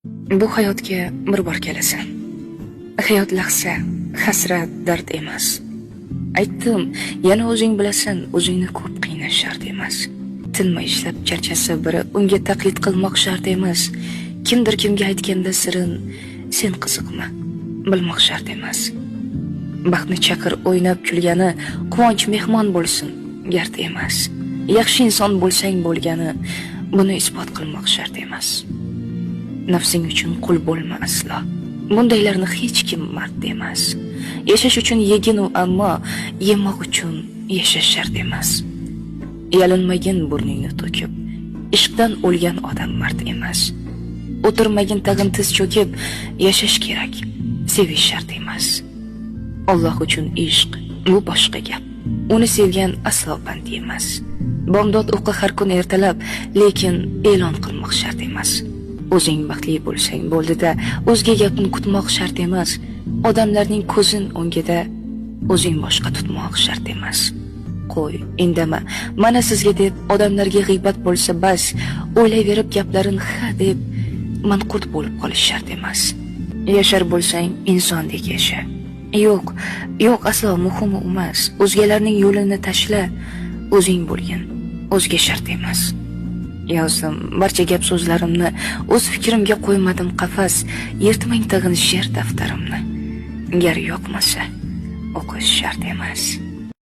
Bu hayotga bir bor kelasan. Hayot lahza, hasrat, dard emas. Aytdim, yana o'zing bilasan, o'zingni ko'p qiynash shart emas. Tinmay ishlab charchasa biri, unga taqlid qilmoq shart emas. Kimdir kimga aytganda sirin, sen qiziqma, bilmoq shart emas. Baxtni chaqir o'ynab kulgani, quvonch mehmon bo'lsin, gard emas. Yaxshi inson bo'lsang bo'lgani, buni isbot qilmoq shart emas. Nafsing uchun qul bo'lma aslo. Bundaylarni hech kim mard emas. Yashash uchun yegin u, ammo yemoq uchun yashash shart emas. Yalinmagin burningni to'kib, ishqdan o'lgan odam mard emas. O'tirmagin tag'in tiz cho'kib, yashash kerak, sevish shart emas. Alloh uchun ishq bu boshqa gap. Uni sevgan aslo band emas. Bomdod o'qi har kun ertalab, lekin e'lon qilmoq shart emas. O'zing baxtli bo'lsang bo'ldi-da, o'zga gapni kutmoq shart emas. Odamlarning ko'zin o'ngida o'zing boshqa tutmoq shart emas. Qo'y, indama. Mana sizga deb odamlarga g'iybat bo'lsa bas, o'ylayverib gaplarin ha deb manqurt bo'lib qolish shart emas. Yashar bo'lsang insondek yasha. Yo'q, aslo muhimi emas. O'zgalarning yo'lini tashla, o'zing bo'lgin. O'zga shart emas. Yozdim barcha gap so'zlarimni, o'z fikrimga qo'ymadim qafas, yirtmang tag'in she'r daftarimni. Gar yoqmasa, o'qish shart emas.